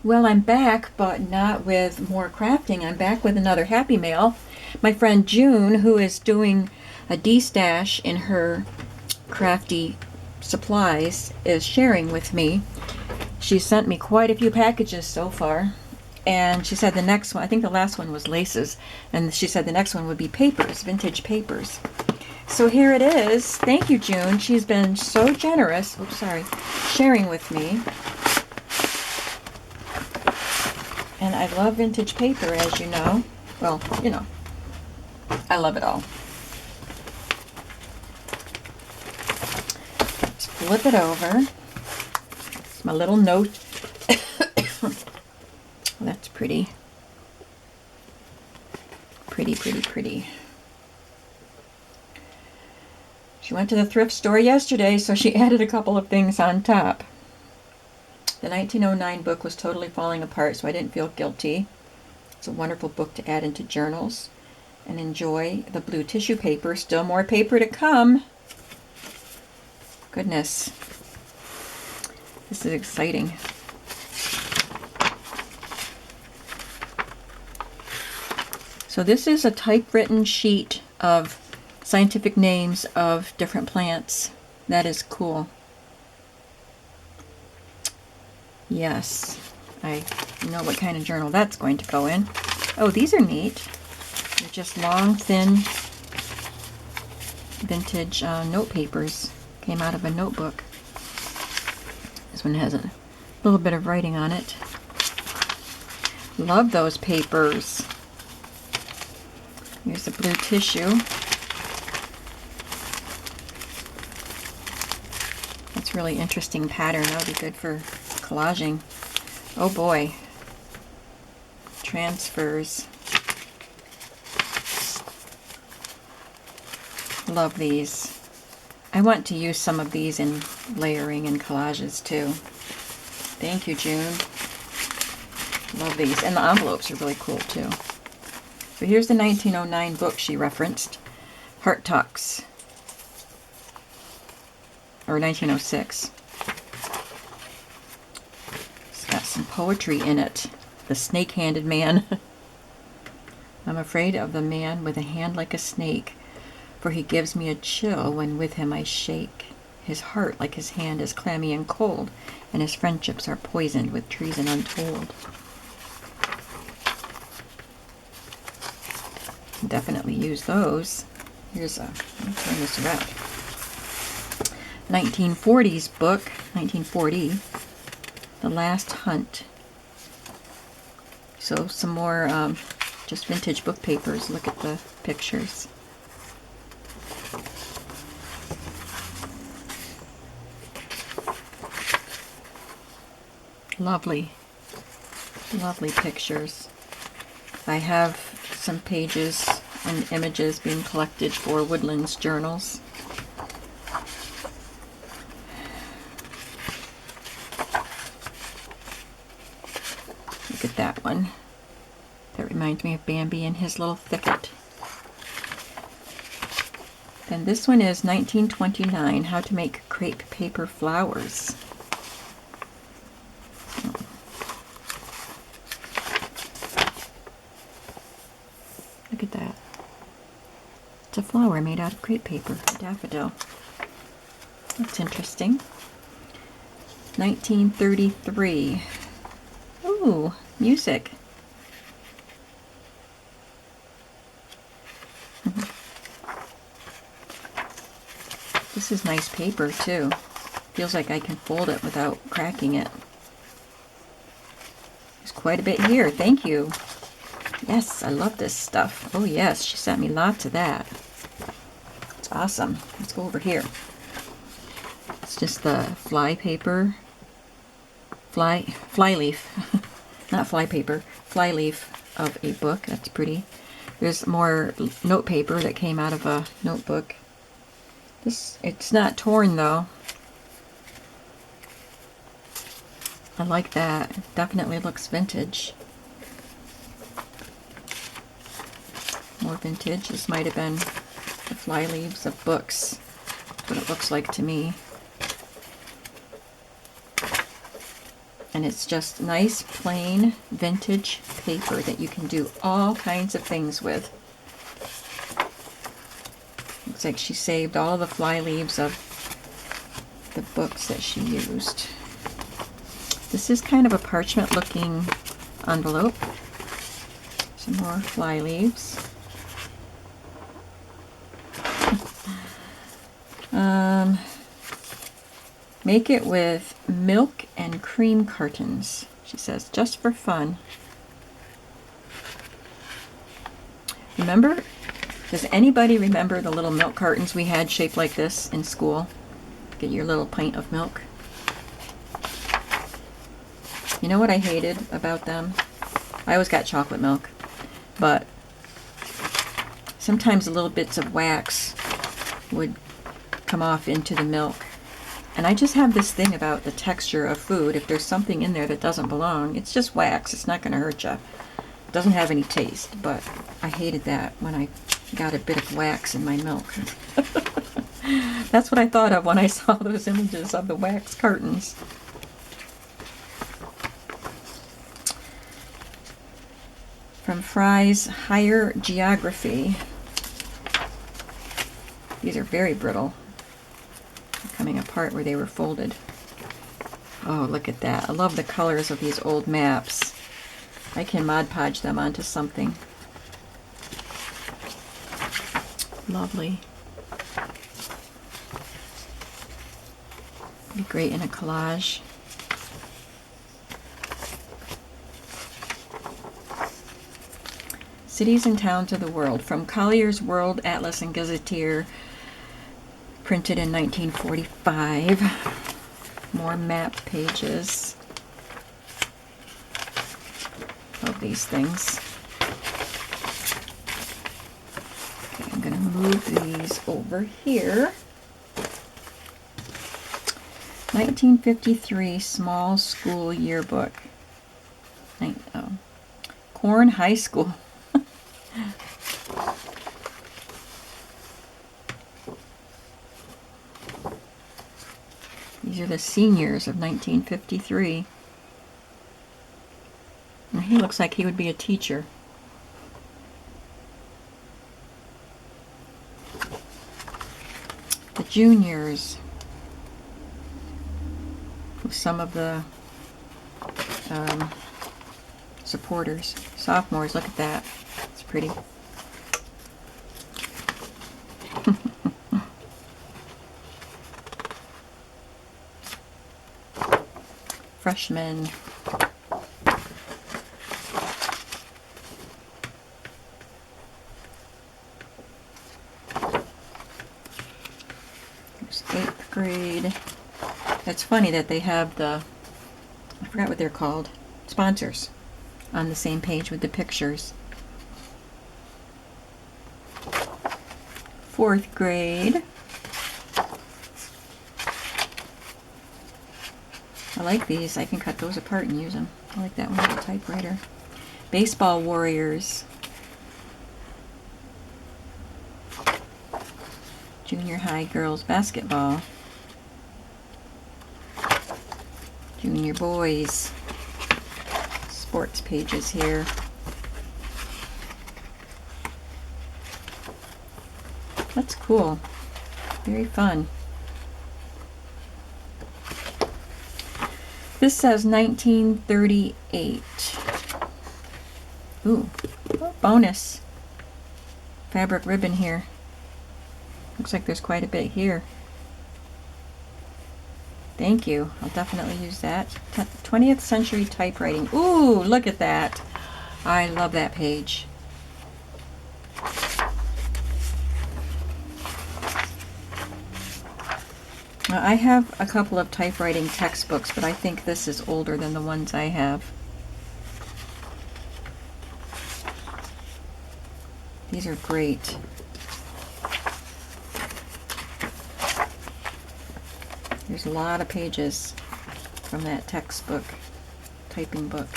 Well, I'm back, but not with more crafting. I'm back with another Happy Mail. My friend June, who is doing a destash in her crafty supplies, is sharing with me. She sent me quite a few packages so far. And she said the next one, I think the last one was laces, and she said the next one would be papers, vintage papers. So here it is. Thank you, June. She's been so generous, sharing with me. And I love vintage paper, as you know. Well, I love it all. Let's flip it over. It's my little note. That's pretty. Pretty, pretty, pretty. She went to the thrift store yesterday, so she added a couple of things on top. The 1909 book was totally falling apart, so I didn't feel guilty. It's a wonderful book to add into journals. And enjoy the blue tissue paper. Still more paper to come. Goodness. This is exciting. So this is a typewritten sheet of scientific names of different plants. That is cool. Yes, I know what kind of journal that's going to go in. Oh, these are neat. They're just long, thin, vintage note papers. Came out of a notebook. This one has a little bit of writing on it. Love those papers. Here's the blue tissue. That's really interesting pattern. That would be good for collaging. Oh boy. Transfers. Love these. I want to use some of these in layering and collages too. Thank you, June. Love these. And the envelopes are really cool too. So here's the 1909 book she referenced. Heart Talks. Or 1906. It's got some poetry in it. The Snake-Handed Man. I'm afraid of the man with a hand like a snake, for he gives me a chill when with him I shake. His heart, like his hand, is clammy and cold, and his friendships are poisoned with treason untold. Definitely use those. Here's a, let me turn this around. 1940s book, 1940, The Last Hunt. So some more just vintage book papers. Look at the pictures. Lovely, lovely pictures. I have some pages and images being collected for Woodlands journals. Look at that one. That reminds me of Bambi and his little thicket. Then this one is 1929, How to Make Crepe Paper Flowers. Look at that. It's a flower made out of crepe paper, a daffodil. That's interesting. 1933. Ooh, music. This is nice paper too. Feels like I can fold it without cracking it. There's quite a bit here. Thank you. Yes, I love this stuff. Oh yes, she sent me lots of that. It's awesome. Let's go over here. It's just the fly paper. Fly leaf. Not fly paper. Fly leaf of a book. That's pretty. There's more note paper that came out of a notebook. It's not torn though. I like that. It definitely looks vintage. More vintage. This might have been the fly leaves of books. That's what it looks like to me. And it's just nice, plain, vintage paper that you can do all kinds of things with. Looks like she saved all the fly leaves of the books that she used. This is kind of a parchment-looking envelope. Some more fly leaves. Make it with milk and cream cartons, she says, just for fun. Remember, does anybody remember the little milk cartons we had shaped like this in school? Get your little pint of milk. You know what I hated about them? I always got chocolate milk, but sometimes the little bits of wax would come off into the milk. And I just have this thing about the texture of food. If there's something in there that doesn't belong, it's just wax. It's not going to hurt you. It doesn't have any taste, but I hated that when I got a bit of wax in my milk. That's what I thought of when I saw those images of the wax cartons. From Fry's Higher Geography. These are very brittle. They're coming apart where they were folded. Oh, look at that. I love the colors of these old maps. I can Mod Podge them onto something. Lovely. Be great in a collage. Cities and Towns of the World, from Collier's World Atlas and Gazetteer, printed in 1945. More map pages. Love these things. Okay, I'm going to move these over here. 1953 Small School Yearbook. Corn High School. These are the seniors of 1953. And he looks like he would be a teacher. The juniors. With some of the supporters. Sophomores, look at that. It's pretty. Freshmen. There's 8th grade. It's funny that they have the, I forgot what they're called, sponsors on the same page with the pictures. 4th grade. I like these. I can cut those apart and use them. I like that one with the typewriter. Baseball Warriors. Junior high girls basketball. Junior boys. Sports pages here. That's cool. Very fun. This says 1938. Ooh, bonus fabric ribbon here. Looks like there's quite a bit here. Thank you. I'll definitely use that. 20th century typewriting. Ooh, look at that. I love that page. Now, I have a couple of typewriting textbooks, but I think this is older than the ones I have. These are great. There's a lot of pages from that textbook, typing book.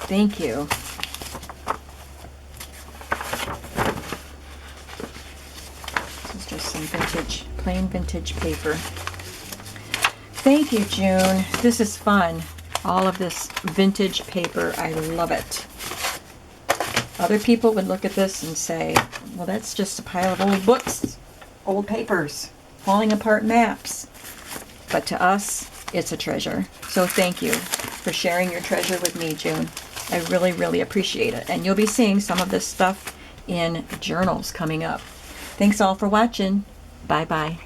Thank you. This is just some vintage Plain vintage paper. Thank you, June. This is fun. All of this vintage paper. I love it. Other people would look at this and say, well, that's just a pile of old books, old papers, falling apart maps. But to us, it's a treasure. So thank you for sharing your treasure with me, June. I really, really appreciate it. And you'll be seeing some of this stuff in journals coming up. Thanks all for watching. Bye-bye.